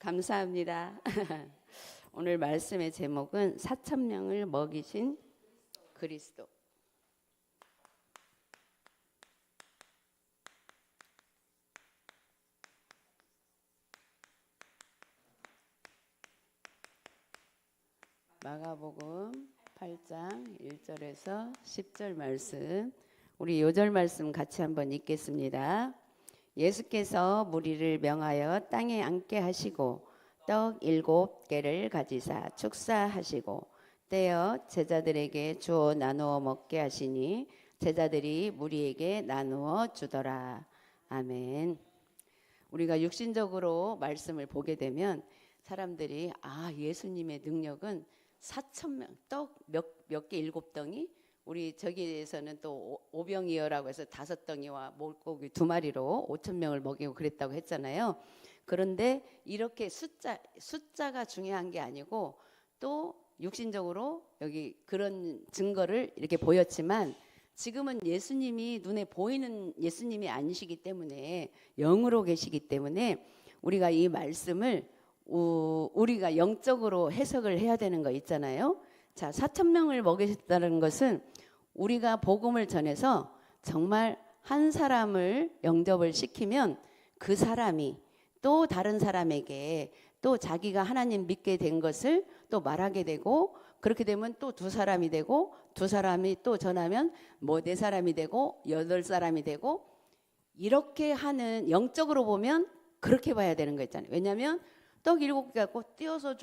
감사합니다. 오늘 말씀의 제목은 4,000명을 먹이신 그리스도. 마가복음 8장 1절에서 10절 말씀, 우리 요절 말씀 같이 한번 읽겠습니다. 예수께서 무리를 명하여 땅에 앉게 하시고 떡 7개를 가지사 축사하시고 떼어 제자들에게 주어 나누어 먹게 하시니 제자들이 무리에게 나누어 주더라. 아멘. 우리가 육신적으로 말씀을 보게 되면 사람들이 예수님의 능력은 4,000명 떡 몇 개 7덩이, 우리 저기에서는 또 오병이어라고 해서 5덩이와 물고기 2마리로 5,000명을 먹이고 그랬다고 했잖아요. 그런데 이렇게 숫자가 중요한 게 아니고 또 육신적으로 여기 그런 증거를 이렇게 보였지만 지금은 예수님이 눈에 보이는 예수님이 아니시기 때문에 영으로 계시기 때문에 우리가 이 말씀을 우리가 영적으로 해석을 해야 되는 거 있잖아요. 자, 4,000명을 먹이셨다는 것은 우리가 복음을 전해서 정말 한 사람을 영접을 시키면 그 사람이 또 다른 사람에게 또 자기가 하나님 믿게 된 것을 또 말하게 되고, 그렇게 되면 또 2사람이 되고, 2사람이 또 전하면 4사람이 되고 8사람이 되고, 이렇게 하는, 영적으로 보면 그렇게 봐야 되는 거 있잖아요. 왜냐하면 떡 7개 갖고 띄어서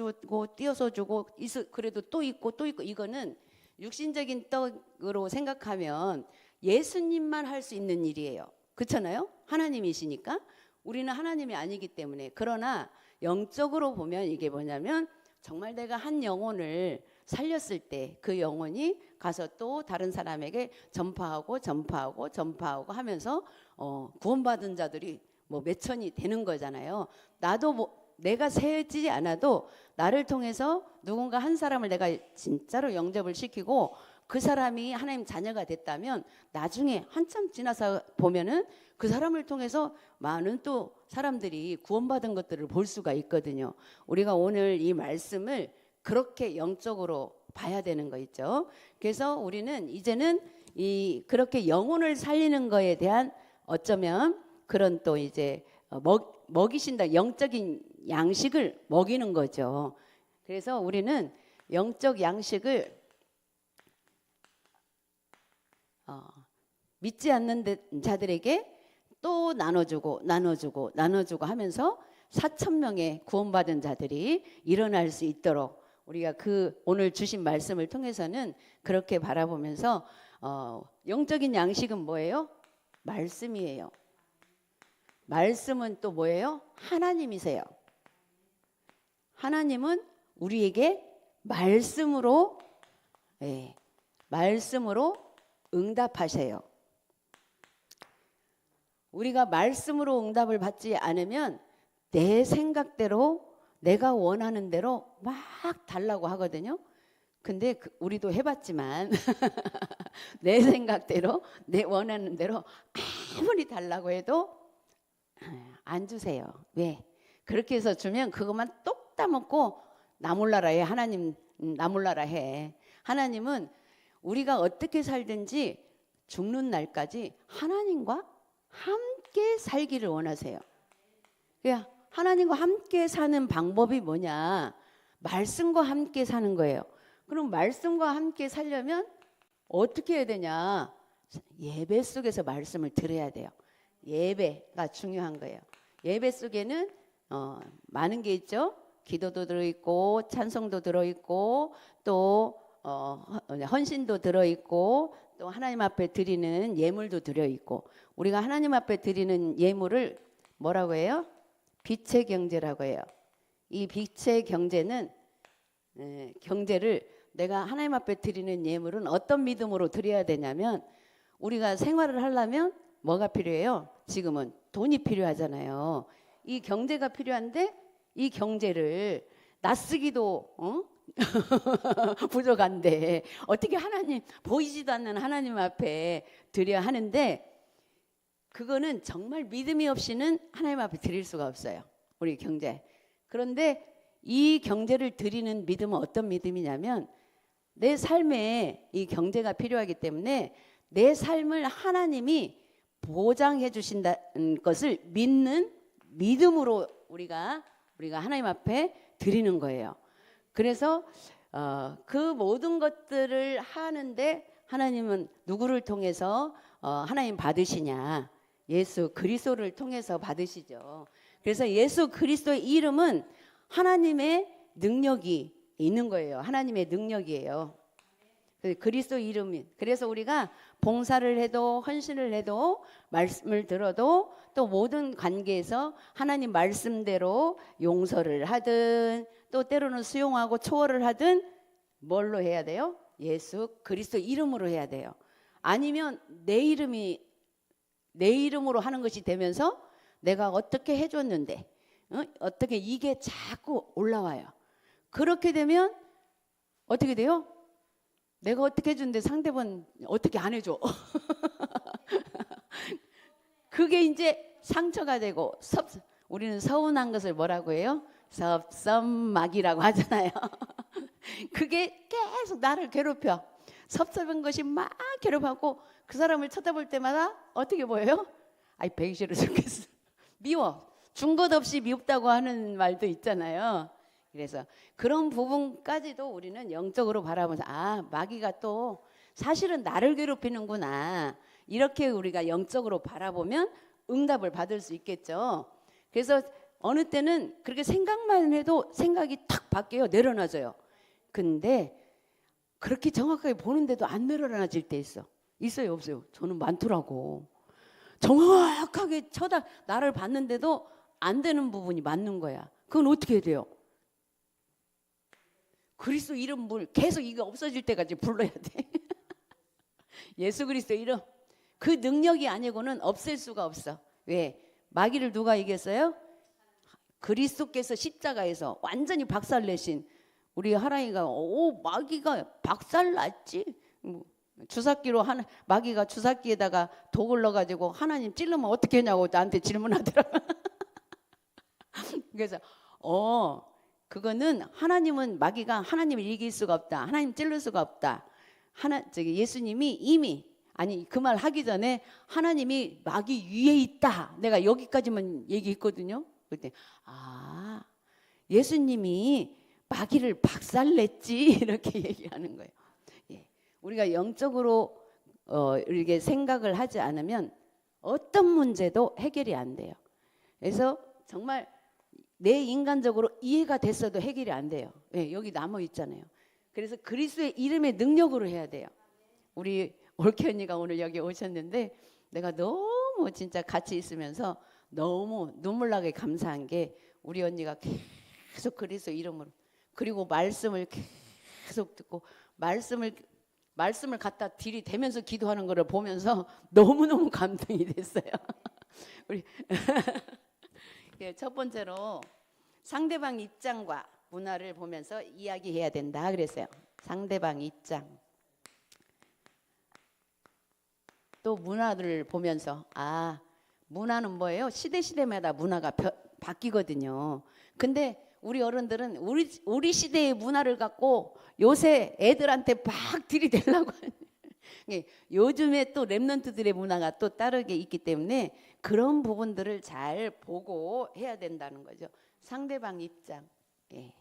주고 그래도 또 있고 이거는 육신적인 떡으로 생각하면 예수님만 할 수 있는 일이에요. 그렇잖아요? 하나님이시니까. 우리는 하나님이 아니기 때문에. 그러나 영적으로 보면 이게 뭐냐면 정말 내가 한 영혼을 살렸을 때 그 영혼이 가서 또 다른 사람에게 전파하고 하면서 구원받은 자들이 몇 천이 되는 거잖아요. 나도 내가 세지 않아도 나를 통해서 누군가 한 사람을 내가 진짜로 영접을 시키고 그 사람이 하나님 자녀가 됐다면 나중에 한참 지나서 보면은 그 사람을 통해서 많은 또 사람들이 구원받은 것들을 볼 수가 있거든요. 우리가 오늘 이 말씀을 그렇게 영적으로 봐야 되는 거 있죠. 그래서 우리는 이제는 그렇게 영혼을 살리는 거에 대한 어쩌면 그런 또 이제 먹이신다, 영적인 양식을 먹이는 거죠. 그래서 우리는 영적 양식을 믿지 않는 자들에게 또 나눠주고 하면서 4,000명의 구원받은 자들이 일어날 수 있도록 우리가 오늘 주신 말씀을 통해서는 그렇게 바라보면서 영적인 양식은 뭐예요? 말씀이에요. 말씀은 또 뭐예요? 하나님이세요. 하나님은 우리에게 말씀으로 응답하세요. 우리가 말씀으로 응답을 받지 않으면 내 생각대로 내가 원하는 대로 막 달라고 하거든요. 근데 우리도 해봤지만 내 생각대로 내 원하는 대로 아무리 달라고 해도 안 주세요. 왜? 그렇게 해서 주면 그것만 똑 따먹고 나 몰라라 해. 하나님 나 몰라라 해. 하나님은 우리가 어떻게 살든지 죽는 날까지 하나님과 함께 살기를 원하세요. 그러니까 하나님과 함께 사는 방법이 뭐냐? 말씀과 함께 사는 거예요. 그럼 말씀과 함께 살려면 어떻게 해야 되냐? 예배 속에서 말씀을 들어야 돼요. 예배가 중요한 거예요. 예배 속에는 많은 게 있죠. 기도도 들어있고 찬송도 들어있고 또 헌신도 들어있고 또 하나님 앞에 드리는 예물도 들어있고, 우리가 하나님 앞에 드리는 예물을 뭐라고 해요? 빛의 경제라고 해요. 이 빛의 경제는 경제를 내가 하나님 앞에 드리는 예물은 어떤 믿음으로 드려야 되냐면, 우리가 생활을 하려면 뭐가 필요해요? 지금은 돈이 필요하잖아요. 이 경제가 필요한데 이 경제를 낯쓰기도 부족한데 어떻게 하나님, 보이지도 않는 하나님 앞에 드려야 하는데, 그거는 정말 믿음이 없이는 하나님 앞에 드릴 수가 없어요. 우리 경제. 그런데 이 경제를 드리는 믿음은 어떤 믿음이냐면 내 삶에 이 경제가 필요하기 때문에 내 삶을 하나님이 보장해 주신다는 것을 믿는 믿음으로 우리가 하나님 앞에 드리는 거예요. 그래서 그 모든 것들을 하는데 하나님은 누구를 통해서 하나님 받으시냐? 예수 그리스도를 통해서 받으시죠. 그래서 예수 그리스도의 이름은 하나님의 능력이 있는 거예요. 하나님의 능력이에요. 그리스도 이름이. 그래서 우리가 봉사를 해도 헌신을 해도 말씀을 들어도 또 모든 관계에서 하나님 말씀대로 용서를 하든 또 때로는 수용하고 초월을 하든 뭘로 해야 돼요? 예수 그리스도 이름으로 해야 돼요. 아니면 내 이름으로 하는 것이 되면서 내가 어떻게 해줬는데 어떻게 이게 자꾸 올라와요. 그렇게 되면 어떻게 돼요? 내가 어떻게 해주는데 상대방 어떻게 안 해줘. 그게 이제 상처가 되고 우리는 서운한 것을 뭐라고 해요? 섭섭막이라고 하잖아요. 그게 계속 나를 괴롭혀. 섭섭한 것이 막 괴롭하고 그 사람을 쳐다볼 때마다 어떻게 보여요? 아이 배기 싫어 죽겠어. 미워. 준 것 없이 미웠다고 하는 말도 있잖아요. 그래서 그런 부분까지도 우리는 영적으로 바라보면서 마귀가 또 사실은 나를 괴롭히는구나. 이렇게 우리가 영적으로 바라보면 응답을 받을 수 있겠죠. 그래서 어느 때는 그렇게 생각만 해도 생각이 탁 바뀌어요. 내려놔져요. 근데 그렇게 정확하게 보는데도 안 내려놔질 때 있어요 없어요? 저는 많더라고. 정확하게 나를 봤는데도 안 되는 부분이 맞는 거야. 그건 어떻게 해야 돼요? 그리스도 이름 계속 이게 없어질 때까지 불러야 돼. 예수 그리스도 이름. 그 능력이 아니고는 없앨 수가 없어. 왜? 마귀를 누가 이겼어요? 그리스도께서 십자가에서 완전히 박살내신 우리 하랑이가 마귀가 박살났지. 주사기로 마귀가 주사기에다가 독을 넣어가지고 하나님 찌르면 어떻게 하냐고 나한테 질문하더라고. 그래서 그거는 마귀가 하나님을 이길 수가 없다. 하나님 찔를 수가 없다. 예수님이 이미 그 말 하기 전에 하나님이 마귀 위에 있다. 내가 여기까지만 얘기했거든요. 그때 예수님이 마귀를 박살냈지 이렇게 얘기하는 거예요. 예. 우리가 영적으로 이렇게 생각을 하지 않으면 어떤 문제도 해결이 안 돼요. 그래서 정말 내 인간적으로 이해가 됐어도 해결이 안 돼요. 예, 여기 남아 있잖아요. 그래서 그리스도의 이름의 능력으로 해야 돼요. 우리 올케 언니가 오늘 여기 오셨는데 내가 너무 진짜 같이 있으면서 너무 눈물 나게 감사한 게 우리 언니가 계속 그리스도 이름으로 그리고 말씀을 계속 듣고 말씀을 갖다 들이대면서 기도하는 거를 보면서 너무너무 감동이 됐어요. 우리 첫 번째로 상대방 입장과 문화를 보면서 이야기해야 된다 그랬어요. 상대방 입장. 또 문화를 보면서 문화는 뭐예요? 시대마다 문화가 바뀌거든요. 근데 우리 어른들은 우리 시대의 문화를 갖고 요새 애들한테 막 들이대려고 하는 요즘에 또 랩런트들의 문화가 또 다르게 있기 때문에 그런 부분들을 잘 보고 해야 된다는 거죠. 상대방 입장. 예.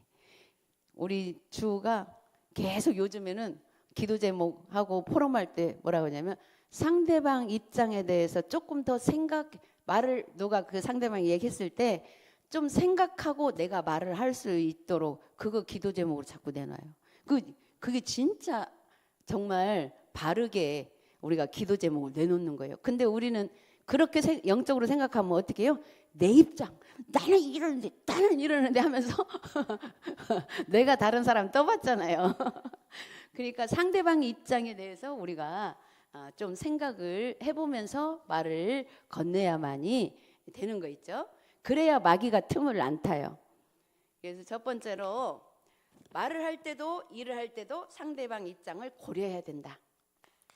우리 주가 계속 요즘에는 기도 제목하고 포럼할 때 뭐라고 하냐면 상대방 입장에 대해서 조금 더 누가 그 상대방이 얘기했을 때 좀 생각하고 내가 말을 할 수 있도록 그거 기도 제목으로 자꾸 내놔요. 그게 진짜 정말 바르게 우리가 기도 제목을 내놓는 거예요. 근데 우리는 그렇게 영적으로 생각하면 어떻게 해요? 내 입장, 나는 이러는데 하면서 내가 다른 사람 떠봤잖아요. 그러니까 상대방의 입장에 대해서 우리가 좀 생각을 해보면서 말을 건네야만이 되는 거 있죠. 그래야 마귀가 틈을 안 타요. 그래서 첫 번째로 말을 할 때도 일을 할 때도 상대방 입장을 고려해야 된다.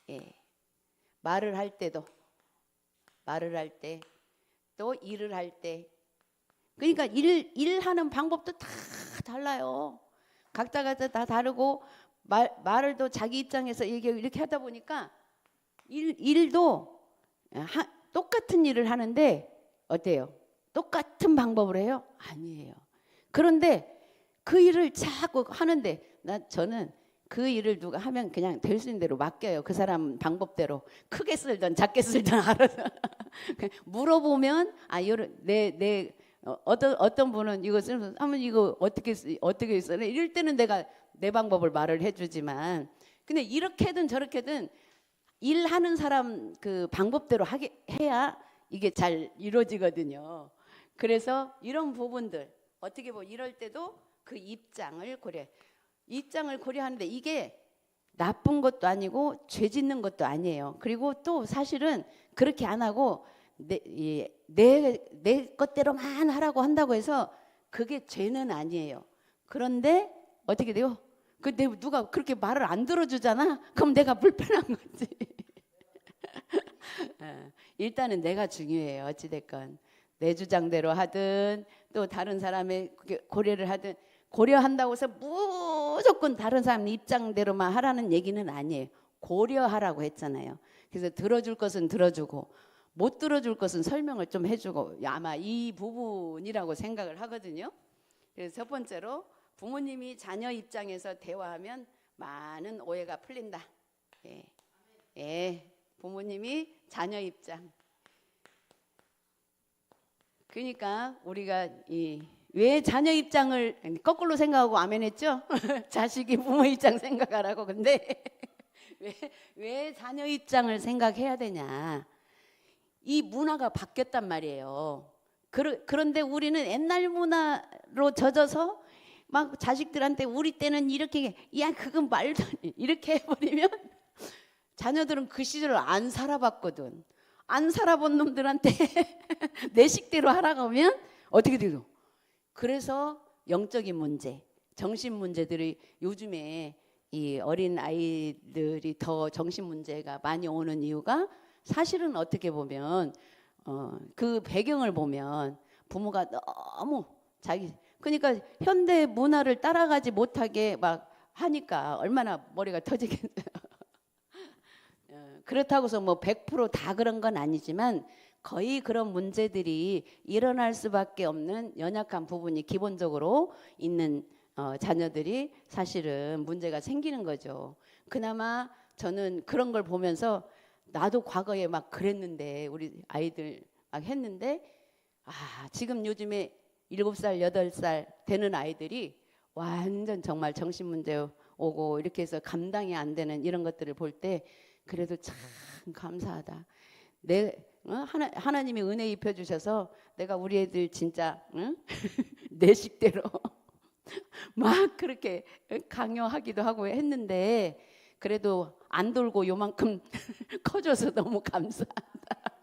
예. 말을 할 때 또 일을 할 때 그러니까 일하는 방법도 다 달라요. 각자가 다 다르고 말을 또 자기 입장에서 이렇게 하다 보니까 일도 똑같은 일을 하는데 어때요? 똑같은 방법으로 해요? 아니에요. 그런데 그 일을 자꾸 하는데 저는 그 일을 누가 하면 그냥 될 수 있는 대로 맡겨요. 그 사람 방법대로 크게 쓸든 작게 쓸든 알아서 물어보면 어떤 분은 이거 쓰면 하면 이거 어떻게 써? 이럴 때는 내가 내 방법을 말을 해주지만 근데 이렇게든 저렇게든 일하는 사람 그 방법대로 해야 이게 잘 이루어지거든요. 그래서 이런 부분들 어떻게 보면 이럴 때도 그 입장을 고려하는데 이게 나쁜 것도 아니고 죄 짓는 것도 아니에요. 그리고 또 사실은 그렇게 안 하고 내 것대로만 하라고 한다고 해서 그게 죄는 아니에요. 그런데 어떻게 돼요? 누가 그렇게 말을 안 들어주잖아? 그럼 내가 불편한 거지. 일단은 내가 중요해요. 어찌됐건 내 주장대로 하든 또 다른 사람의 고려를 하든 고려한다고 해서 무조건 다른 사람 입장대로만 하라는 얘기는 아니에요. 고려하라고 했잖아요. 그래서 들어줄 것은 들어주고 못 들어줄 것은 설명을 좀 해주고 아마 이 부분이라고 생각을 하거든요. 그래서 첫 번째로 부모님이 자녀 입장에서 대화하면 많은 오해가 풀린다. 부모님이 자녀 입장. 그러니까 우리가 왜 자녀 입장을 거꾸로 생각하고 아멘 했죠? 자식이 부모 입장 생각하라고. 근데 왜 자녀 입장을 생각해야 되냐? 이 문화가 바뀌었단 말이에요. 그런데 우리는 옛날 문화로 젖어서 막 자식들한테 우리 때는 이렇게 그건 말도 안 해. 이렇게 해버리면 자녀들은 그 시절을 안 살아봤거든. 안 살아본 놈들한테 내 식대로 하라고 하면 어떻게 돼요? 그래서 영적인 문제, 정신 문제들이 요즘에 이 어린 아이들이 더 정신 문제가 많이 오는 이유가 사실은 어떻게 보면 그 배경을 보면 부모가 너무 그러니까 현대 문화를 따라가지 못하게 막 하니까 얼마나 머리가 터지겠어요. 그렇다고 해서 뭐 100%다 그런 건 아니지만 거의 그런 문제들이 일어날 수밖에 없는 연약한 부분이 기본적으로 있는 자녀들이 사실은 문제가 생기는 거죠. 그나마 저는 그런 걸 보면서 나도 과거에 막 그랬는데 우리 아이들 막 했는데 지금 요즘에 7살, 8살 되는 아이들이 완전 정말 정신문제 오고 이렇게 해서 감당이 안 되는 이런 것들을 볼 때 그래도 참 감사하다. 하나님이 은혜 입혀주셔서 내가 우리 애들 진짜 내 식대로 막 그렇게 강요하기도 하고 했는데 그래도 안 돌고 요만큼 커져서 너무 감사하다.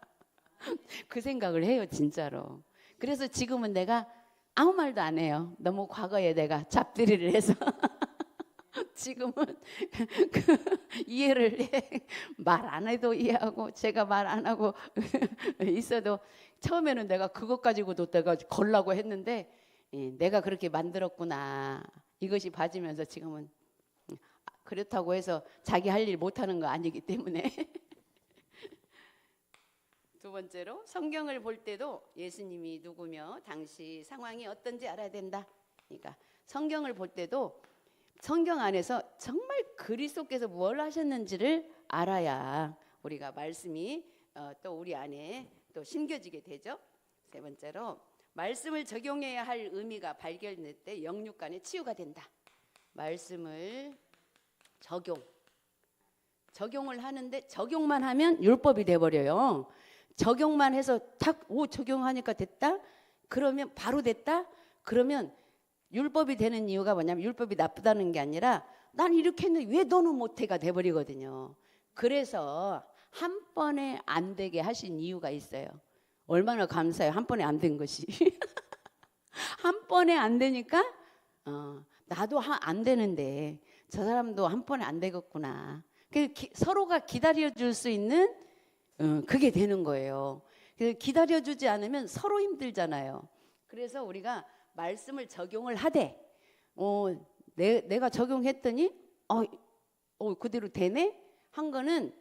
그 생각을 해요 진짜로. 그래서 지금은 내가 아무 말도 안 해요. 너무 과거에 내가 잡들이를 해서 지금은 이해를 해. 말 안 해도 이해하고 제가 말 안 하고 있어도 처음에는 내가 그것 가지고도 내가 걸라고 했는데 내가 그렇게 만들었구나 이것이 봐지면서 지금은 그렇다고 해서 자기 할 일 못하는 거 아니기 때문에 두 번째로 성경을 볼 때도 예수님이 누구며 당시 상황이 어떤지 알아야 된다. 그러니까 성경을 볼 때도 성경 안에서 정말 그리스도께서 뭘 하셨는지를 알아야 우리가 말씀이 또 우리 안에 또 심겨지게 되죠. 세 번째로 말씀을 적용해야 할 의미가 발견될 때 영육간의 치유가 된다. 말씀을 적용을 하는데 적용만 하면 율법이 돼버려요. 적용만 해서 적용하니까 됐다? 그러면 바로 됐다? 그러면 율법이 되는 이유가 뭐냐면 율법이 나쁘다는 게 아니라 난 이렇게 했는데 왜 너는 못해가 돼버리거든요. 그래서 한 번에 안 되게 하신 이유가 있어요. 얼마나 감사해요. 한 번에 안 된 것이. 한 번에 안 되니까 나도 안 되는데 저 사람도 한 번에 안 되겠구나. 서로가 기다려줄 수 있는 그게 되는 거예요. 기다려주지 않으면 서로 힘들잖아요. 그래서 우리가 말씀을 적용을 하되 내가 적용했더니 그대로 되네 한 거는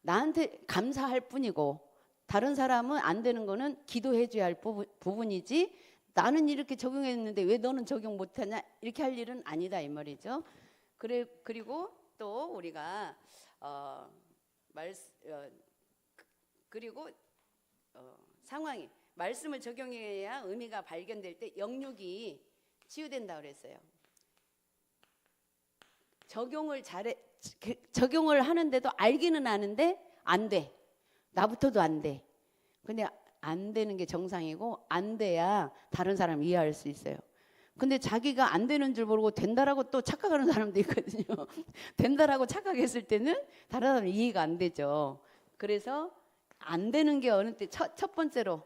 나한테 감사할 뿐이고 다른 사람은 안 되는 거는 기도해 줘야 할 부분이지 나는 이렇게 적용했는데 왜 너는 적용 못하냐 이렇게 할 일은 아니다 이 말이죠. 그리고 또 우리가 그리고 상황이 말씀을 적용해야 의미가 발견될 때 영육이 치유된다 그랬어요. 적용을 하는데도 알기는 아는데 안 돼. 나부터도 안 돼. 근데 안 되는 게 정상이고 안 돼야 다른 사람 이해할 수 있어요. 근데 자기가 안 되는 줄 모르고 된다라고 또 착각하는 사람도 있거든요. 된다라고 착각했을 때는 다른 사람 이해가 안 되죠. 그래서 안 되는 게 어느 때 첫 번째로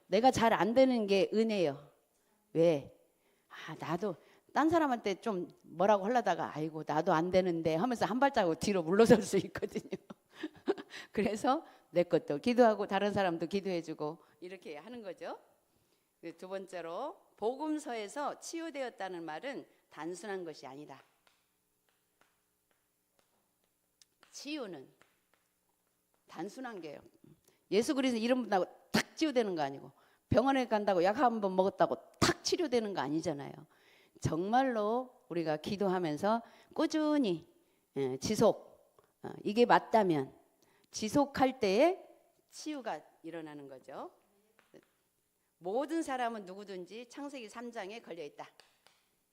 내가 잘 안 되는 게 은혜예요. 왜? 나도 딴 사람한테 좀 뭐라고 하려다가 아이고 나도 안 되는데 하면서 한 발자국 뒤로 물러설 수 있거든요. 그래서 내 것도 기도하고 다른 사람도 기도해주고 이렇게 하는 거죠. 두 번째로 복음서에서 치유되었다는 말은 단순한 것이 아니다. 치유는 단순한 게요. 예수 그리스도 이름 붙다고 탁 치유되는 거 아니고 병원에 간다고 약 한 번 먹었다고 탁 치료되는 거 아니잖아요. 정말로 우리가 기도하면서 꾸준히 지속 이게 맞다면 지속할 때에 치유가 일어나는 거죠. 모든 사람은 누구든지 창세기 3장에 걸려 있다.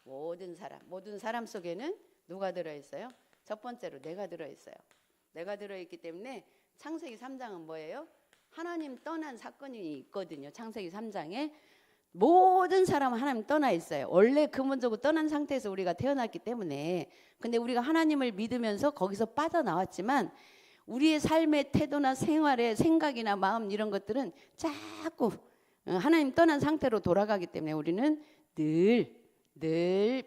모든 사람 속에는 누가 들어 있어요? 첫 번째로 내가 들어 있어요. 내가 들어 있기 때문에 창세기 3장은 뭐예요? 하나님 떠난 사건이 있거든요. 창세기 3장에 모든 사람은 하나님 떠나 있어요. 원래 근본적으로 떠난 상태에서 우리가 태어났기 때문에. 근데 우리가 하나님을 믿으면서 거기서 빠져나왔지만 우리의 삶의 태도나 생활의 생각이나 마음 이런 것들은 자꾸 하나님 떠난 상태로 돌아가기 때문에 우리는 늘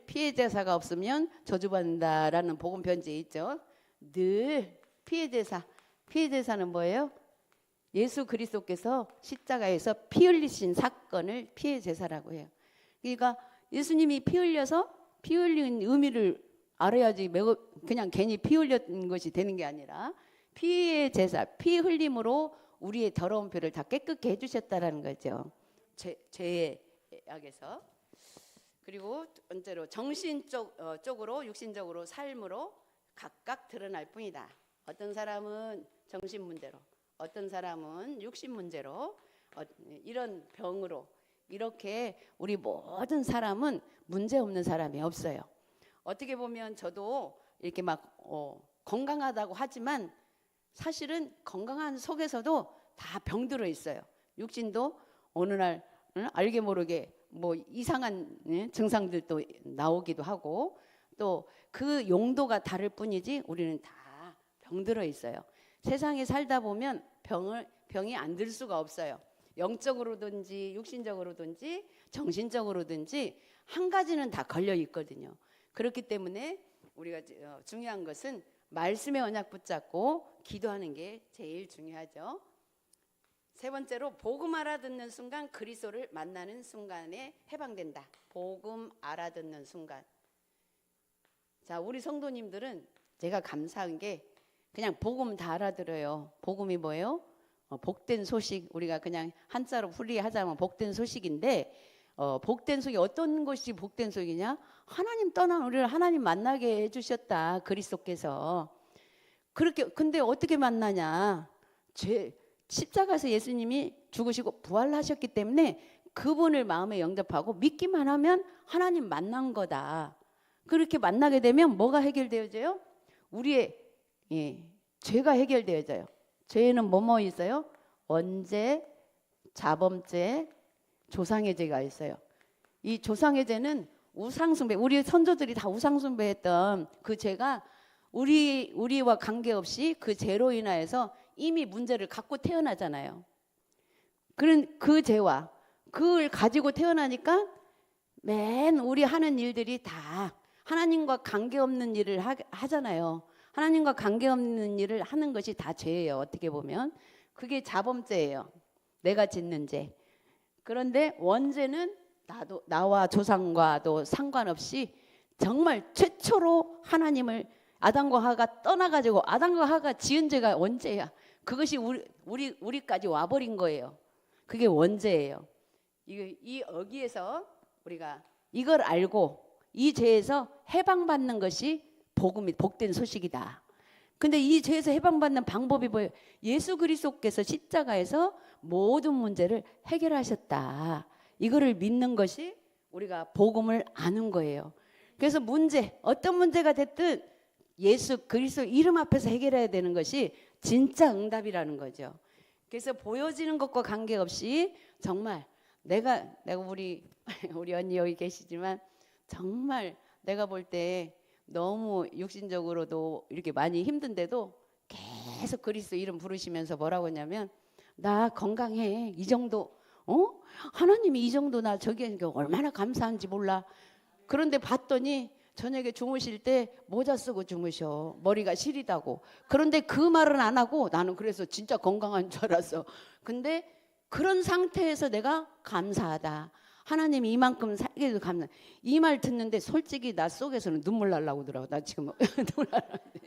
피해 제사가 없으면 저주받는다라는 복음 편지에 있죠. 늘 피해 제사는 뭐예요? 예수 그리스도께서 십자가에서 피 흘리신 사건을 피해 제사라고 해요. 그러니까 예수님이 피 흘린 의미를 알아야지 그냥 괜히 피 흘린 것이 되는 게 아니라 피의 제사, 피 흘림으로 우리의 더러운 피를 다 깨끗게 해주셨다라는 거죠. 죄악에서. 그리고 번째로 정신적으로 육신적으로 삶으로 각각 드러날 뿐이다. 어떤 사람은 정신 문제로, 어떤 사람은 육신 문제로, 이런 병으로 이렇게 우리 모든 사람은 문제 없는 사람이 없어요. 어떻게 보면 저도 이렇게 막 건강하다고 하지만 사실은 건강한 속에서도 다 병들어 있어요. 육신도 어느 날 알게 모르게 뭐 이상한 증상들도 나오기도 하고 또 그 용도가 다를 뿐이지 우리는 다 병들어 있어요. 세상에 살다 보면 병이 안 들 수가 없어요. 영적으로든지 육신적으로든지 정신적으로든지 한 가지는 다 걸려 있거든요. 그렇기 때문에 우리가 중요한 것은 말씀의 언약 붙잡고 기도하는 게 제일 중요하죠. 세 번째로 복음 알아듣는 순간 그리스도를 만나는 순간에 해방된다. 복음 알아듣는 순간. 자, 우리 성도님들은 제가 감사한 게 그냥 복음 다 알아들어요. 복음이 뭐예요? 복된 소식. 우리가 그냥 한자로 풀이하자면 복된 소식인데 복된 소식이 어떤 것이 복된 소식이냐? 하나님 떠난 우리를 하나님 만나게 해주셨다. 그리스도께서. 그렇게 근데 어떻게 만나냐? 십자가에서 예수님이 죽으시고 부활하셨기 때문에 그분을 마음에 영접하고 믿기만 하면 하나님 만난 거다. 그렇게 만나게 되면 뭐가 해결되어져요? 우리의 죄가 해결되어져요. 죄는 뭐뭐 있어요? 원죄, 자범죄, 조상의 죄가 있어요. 이 조상의 죄는 우상숭배, 우리 선조들이 다 우상숭배했던 그 죄가 우리와 관계없이 그 죄로 인하여서 이미 문제를 갖고 태어나잖아요. 그런 그 죄와 그걸 가지고 태어나니까 맨 우리 하는 일들이 다 하나님과 관계없는 일을 하잖아요. 하나님과 관계없는 일을 하는 것이 다 죄예요. 어떻게 보면 그게 자범죄예요. 내가 짓는 죄. 그런데 원죄는 나와 조상과도 상관없이 정말 최초로 하나님을 아담과 하가 떠나가지고 아담과 하가 지은 죄가 원죄야. 그것이 우리까지 와버린 거예요. 그게 원죄예요. 이 어기에서 우리가 이걸 알고 이 죄에서 해방받는 것이 복음이 복된 소식이다. 근데 이 죄에서 해방받는 방법이 뭐예요? 예수 그리스도께서 십자가에서 모든 문제를 해결하셨다. 이거를 믿는 것이 우리가 복음을 아는 거예요. 그래서 어떤 문제가 됐든 예수 그리스도 이름 앞에서 해결해야 되는 것이 진짜 응답이라는 거죠. 그래서 보여지는 것과 관계없이 정말 내가 우리 언니 여기 계시지만 정말 내가 볼 때 너무 육신적으로도 이렇게 많이 힘든데도 계속 그리스도 이름 부르시면서 뭐라고 했냐면 나 건강해. 이 정도 하나님이 이 정도 나 저기 하니까 얼마나 감사한지 몰라. 그런데 봤더니 저녁에 주무실 때 모자 쓰고 주무셔. 머리가 시리다고. 그런데 그 말은 안 하고 나는 그래서 진짜 건강한 줄 알았어. 근데 그런 상태에서 내가 감사하다. 하나님이 이만큼 살게 해서 감사. 이 말 듣는데 솔직히 나 속에서는 눈물 날라고 더라고. 나 지금 눈물 날라는데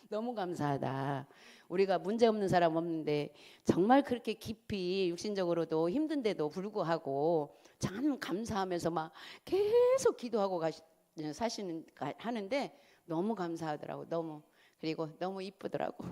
너무 감사하다. 우리가 문제 없는 사람 없는데 정말 그렇게 깊이 육신적으로도 힘든데도 불구하고 참 감사하면서 막 계속 기도하고 하는데 너무 감사하더라고. 그리고 너무 이쁘더라고.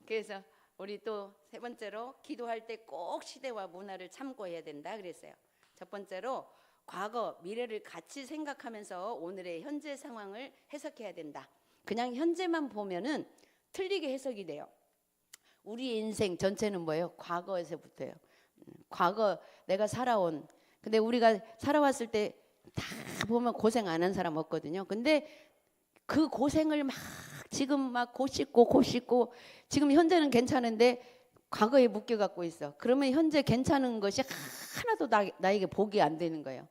그래서 우리 또 세 번째로 기도할 때 꼭 시대와 문화를 참고해야 된다 그랬어요. 첫 번째로 과거, 미래를 같이 생각하면서 오늘의 현재 상황을 해석해야 된다. 그냥 현재만 보면은 틀리게 해석이 돼요. 우리 인생 전체는 뭐예요? 과거에서부터예요. 과거 내가 살아온. 근데 우리가 살아왔을 때 다 보면 고생 안 한 사람 없거든요. 근데 그 고생을 막 지금 막 고씻고 지금 현재는 괜찮은데 과거에 묶여 갖고 있어. 그러면 현재 괜찮은 것이 하나도 나에게 복이 안 되는 거예요.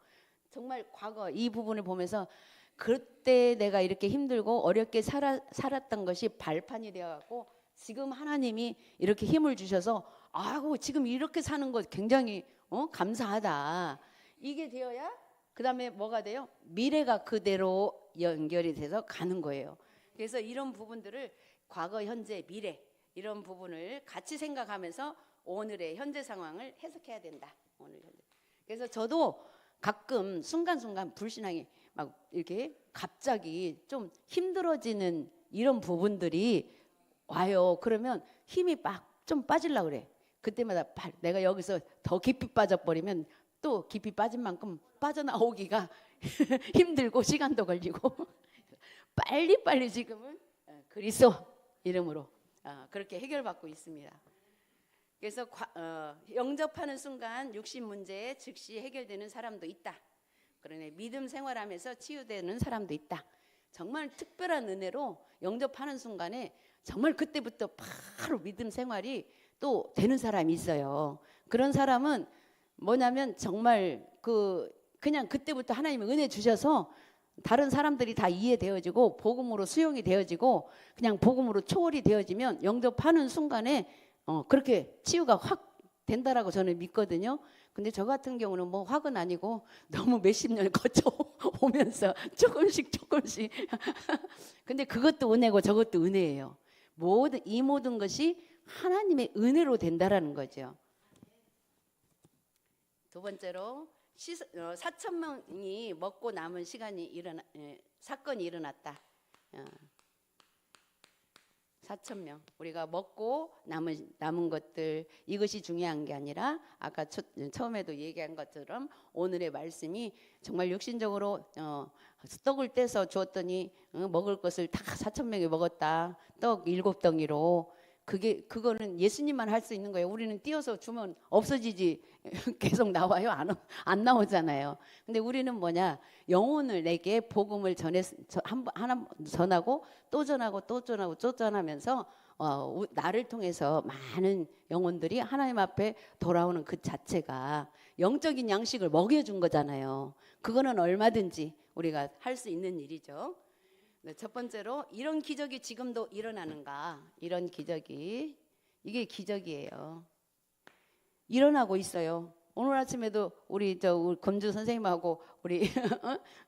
정말 과거 이 부분을 보면서 그때 내가 이렇게 힘들고 어렵게 살았던 것이 발판이 되어갖고 지금 하나님이 이렇게 힘을 주셔서 아이고 지금 이렇게 사는 것 굉장히 감사하다. 이게 되어야 그 다음에 뭐가 돼요? 미래가 그대로 연결이 돼서 가는 거예요. 그래서 이런 부분들을 과거, 현재, 미래 이런 부분을 같이 생각하면서 오늘의 현재 상황을 해석해야 된다. 오늘 현재. 그래서 저도 가끔 순간순간 불신앙이 막 이렇게 갑자기 좀 힘들어지는 이런 부분들이 와요. 그러면 힘이 막 좀 빠지려고 그래. 그때마다 내가 여기서 더 깊이 빠져버리면 또 깊이 빠진 만큼 빠져나오기가 힘들고 시간도 걸리고 빨리 지금은 그리스도 이름으로 그렇게 해결받고 있습니다. 그래서 영접하는 순간 육신 문제에 즉시 해결되는 사람도 있다. 그러네 믿음 생활하면서 치유되는 사람도 있다. 정말 특별한 은혜로 영접하는 순간에 정말 그때부터 바로 믿음 생활이 또 되는 사람이 있어요. 그런 사람은 뭐냐면 정말 그냥 그때부터 하나님이 은혜 주셔서 다른 사람들이 다 이해되어지고 복음으로 수용이 되어지고 그냥 복음으로 초월이 되어지면 영접하는 순간에 그렇게 치유가 확 된다라고 저는 믿거든요. 근데 저 같은 경우는 뭐 확은 아니고 너무 몇십 년 거쳐 오면서 조금씩 근데 그것도 은혜고 저것도 은혜예요. 이 모든 것이 하나님의 은혜로 된다라는 거죠. 두 번째로 4천 명이 먹고 남은 사건이 일어났다. 4천 명 우리가 먹고 남은 것들 이것이 중요한 게 아니라 아까 처음에도 얘기한 것처럼 오늘의 말씀이 정말 육신적으로 떡을 떼서 주었더니 먹을 것을 다 4천 명이 먹었다. 떡 7덩이로 그거는 예수님만 할 수 있는 거예요. 우리는 띄어서 주면 없어지지 계속 나와요? 안 나오잖아요. 근데 우리는 뭐냐? 영혼을 내게 복음을 하나 전하고 또 전하면서 나를 통해서 많은 영혼들이 하나님 앞에 돌아오는 그 자체가 영적인 양식을 먹여준 거잖아요. 그거는 얼마든지 우리가 할 수 있는 일이죠. 네, 첫 번째로 이런 기적이 지금도 일어나는가? 이런 기적이 이게 기적이에요. 일어나고 있어요. 오늘 아침에도 우리 검주 선생님하고 우리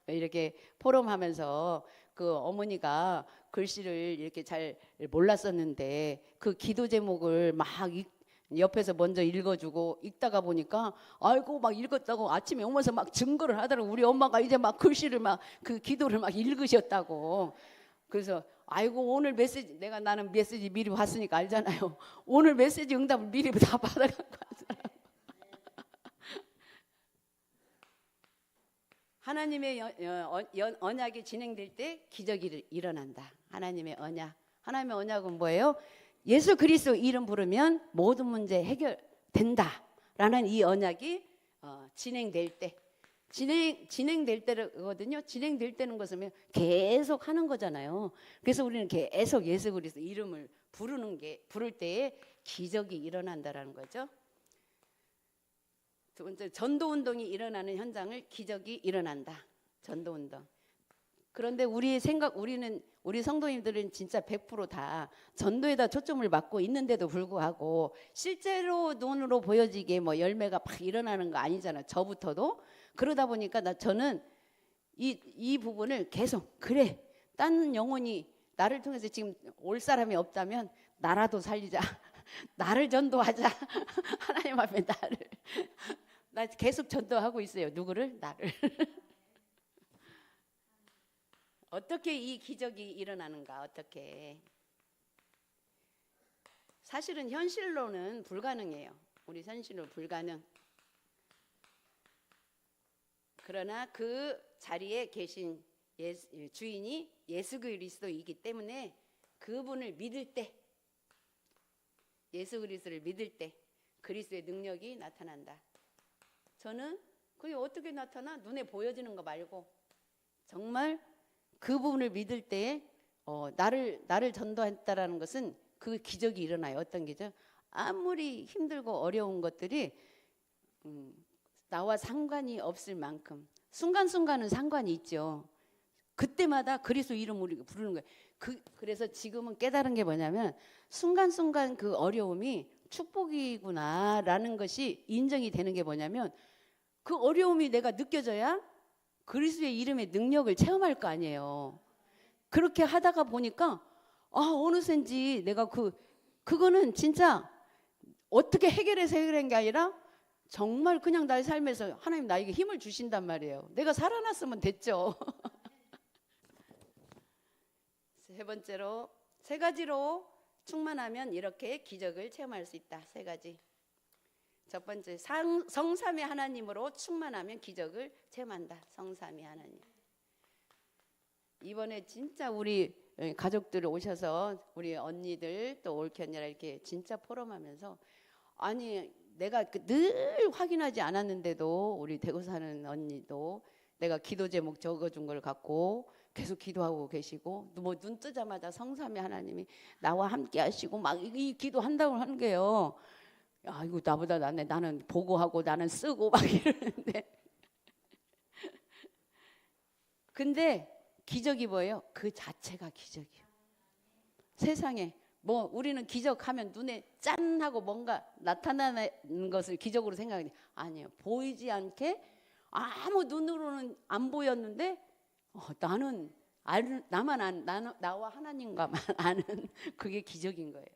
이렇게 포럼하면서 그 어머니가 글씨를 이렇게 잘 몰랐었는데 그 기도 제목을 막 옆에서 먼저 읽어주고 읽다가 보니까 아이고 막 읽었다고 아침에 오면서 막 증거를 하더라고. 우리 엄마가 이제 막 글씨를 막 그 기도를 막 읽으셨다고. 그래서 아이고 오늘 메시지 나는 메시지 미리 봤으니까 알잖아요. 오늘 메시지 응답을 미리 다 받아갖고 왔어요. 하나님의 언약이 진행될 때 기적이 일어난다. 하나님의 언약은 뭐예요? 예수 그리스도 이름 부르면 모든 문제 해결된다라는 이 언약이 진행될 때, 진행될 때거든요. 진행될 때는 것은 계속 하는 거잖아요. 그래서 우리는 계속 예수 그리스도 이름을 부를 때에 기적이 일어난다라는 거죠. 두 번째, 전도 운동이 일어나는 현장을 기적이 일어난다. 전도 운동. 그런데 우리 성도님들은 진짜 100%다 전도에다 초점을 맞고 있는데도 불구하고 실제로 눈으로 보여지게 뭐 열매가 막 일어나는 거 아니잖아요. 저부터도. 그러다 보니까 저는 이 부분을 계속 그래. 딴 영혼이 나를 통해서 지금 올 사람이 없다면 나라도 살리자. 나를 전도하자. 하나님 앞에 나 계속 전도하고 있어요. 누구를? 나를. 어떻게 이 기적이 일어나는가? 어떻게? 사실은 현실로는 불가능해요. 우리 현실로 불가능. 그러나 그 자리에 계신 주인이 예수 그리스도이기 때문에 그분을 믿을 때, 예수 그리스도를 믿을 때 그리스도의 능력이 나타난다. 저는 그게 어떻게 나타나? 눈에 보여지는 거 말고 정말 그 부분을 믿을 때에 나를 전도했다라는 것은 그 기적이 일어나요. 어떤 기적? 아무리 힘들고 어려운 것들이 나와 상관이 없을 만큼 순간순간은 상관이 있죠. 그때마다 그리스도 이름 우리가 부르는 거예요. 그래서 지금은 깨달은 게 뭐냐면 순간순간 그 어려움이 축복이구나라는 것이 인정이 되는 게 뭐냐면 그 어려움이 내가 느껴져야 그리스도의 이름의 능력을 체험할 거 아니에요. 그렇게 하다가 보니까 어느샌지 내가 그거는 진짜 어떻게 해결해서 해결한 게 아니라 정말 그냥 나의 삶에서 하나님 나에게 힘을 주신단 말이에요. 내가 살아났으면 됐죠. 세 번째로, 세 가지로 충만하면 이렇게 기적을 체험할 수 있다. 세 가지. 첫 번째, 성삼위 하나님으로 충만하면 기적을 체험한다. 성삼위 하나님. 이번에 진짜 우리 가족들 오셔서 우리 언니들 또 올케 언니랑 이렇게 진짜 포럼하면서 아니 내가 늘 확인하지 않았는데도 우리 대구 사는 언니도 내가 기도 제목 적어준 걸 갖고 계속 기도하고 계시고 뭐 눈 뜨자마자 성삼위 하나님이 나와 함께 하시고 막 이 기도한다고 하는 게요. 야, 이거 나보다 낫네. 나는 보고하고 나는 쓰고 막 이러는데. 근데 기적이 뭐예요? 그 자체가 기적이에요. 세상에 뭐 우리는 기적하면 눈에 짠 하고 뭔가 나타나는 것을 기적으로 생각하니 아니에요. 보이지 않게 아무 눈으로는 안 보였는데 나와 하나님과만 아는 그게 기적인 거예요.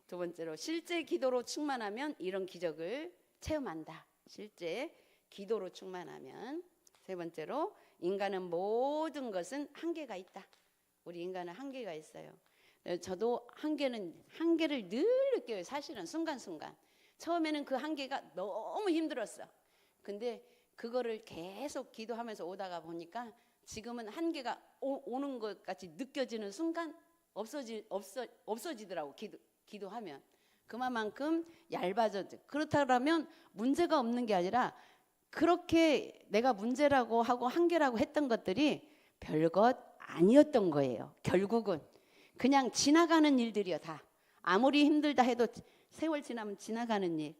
두 번째로 실제 기도로 충만하면 이런 기적을 체험한다. 실제 기도로 충만하면. 세 번째로 인간은 모든 것은 한계가 있다. 우리 인간은 한계가 있어요. 저도 한계를 늘 느껴요. 사실은 순간순간. 처음에는 그 한계가 너무 힘들었어. 근데 그거를 계속 기도하면서 오다가 보니까 지금은 한계가 오는 것 같이 느껴지는 순간 없어지더라고. 기도하면 그만큼 얇아졌죠. 그렇다면 문제가 없는 게 아니라 그렇게 내가 문제라고 하고 한계라고 했던 것들이 별것 아니었던 거예요. 결국은 그냥 지나가는 일들이요. 다 아무리 힘들다 해도 세월 지나면 지나가는 일.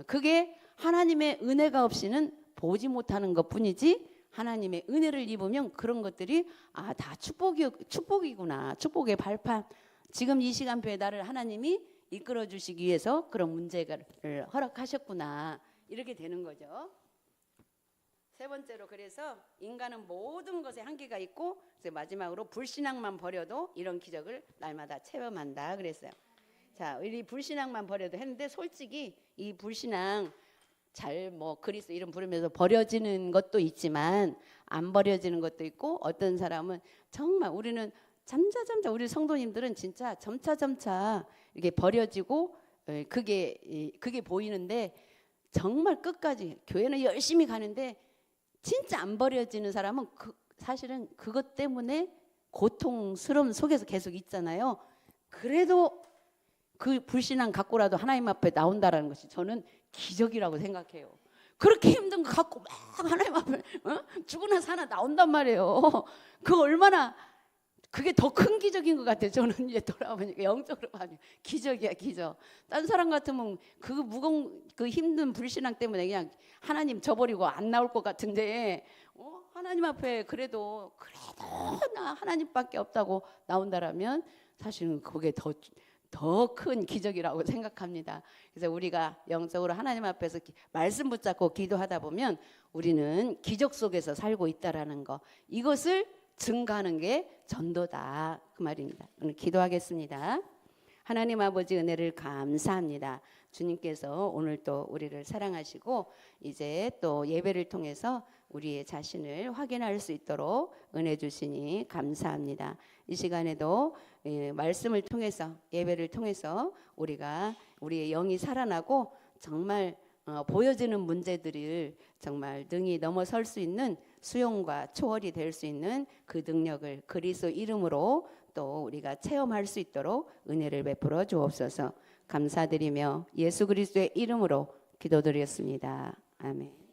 그게 하나님의 은혜가 없이는 보지 못하는 것뿐이지 하나님의 은혜를 입으면 그런 것들이 다 축복이구나. 축복의 발판. 지금 이 시간표에 나를 하나님이 이끌어 주시기 위해서 그런 문제를 허락하셨구나 이렇게 되는 거죠. 세 번째로 그래서 인간은 모든 것에 한계가 있고 그래서 마지막으로 불신앙만 버려도 이런 기적을 날마다 체험한다 그랬어요. 자, 우리 불신앙만 버려도 했는데 솔직히 이 불신앙 잘 뭐 그리스도 이름 부르면서 버려지는 것도 있지만 안 버려지는 것도 있고 어떤 사람은 정말 우리는 점차 우리 성도님들은 진짜 점차 이렇게 버려지고 그게 보이는데 정말 끝까지 교회는 열심히 가는데 진짜 안 버려지는 사람은 사실은 그것 때문에 고통스러움 속에서 계속 있잖아요. 그래도 그 불신앙 갖고라도 하나님 앞에 나온다라는 것이 저는 기적이라고 생각해요. 그렇게 힘든 거 갖고 막 하나님 앞에 죽으나 사나 나온단 말이에요. 그 얼마나 그게 더 큰 기적인 것 같아요. 저는 이제 돌아보니까 영적으로 보면 기적이야 기적. 딴 사람 같으면 그 무거운 그 힘든 불신앙 때문에 그냥 하나님 저버리고 안 나올 것 같은데 하나님 앞에 그래도 나 하나님밖에 없다고 나온다라면 사실은 그게 더 큰 기적이라고 생각합니다. 그래서 우리가 영적으로 하나님 앞에서 말씀 붙잡고 기도하다 보면 우리는 기적 속에서 살고 있다라는 거 이것을 증가하는 게 전도다 그 말입니다. 오늘 기도하겠습니다. 하나님 아버지 은혜를 감사합니다. 주님께서 오늘 또 우리를 사랑하시고 이제 또 예배를 통해서 우리의 자신을 확인할 수 있도록 은혜 주시니 감사합니다. 이 시간에도 말씀을 통해서 예배를 통해서 우리가 우리의 영이 살아나고 정말 보여지는 문제들을 정말 능히 넘어설 수 있는 수용과 초월이 될 수 있는 그 능력을 그리스도 이름으로 또 우리가 체험할 수 있도록 은혜를 베풀어 주옵소서. 감사드리며 예수 그리스도의 이름으로 기도드렸습니다. 아멘.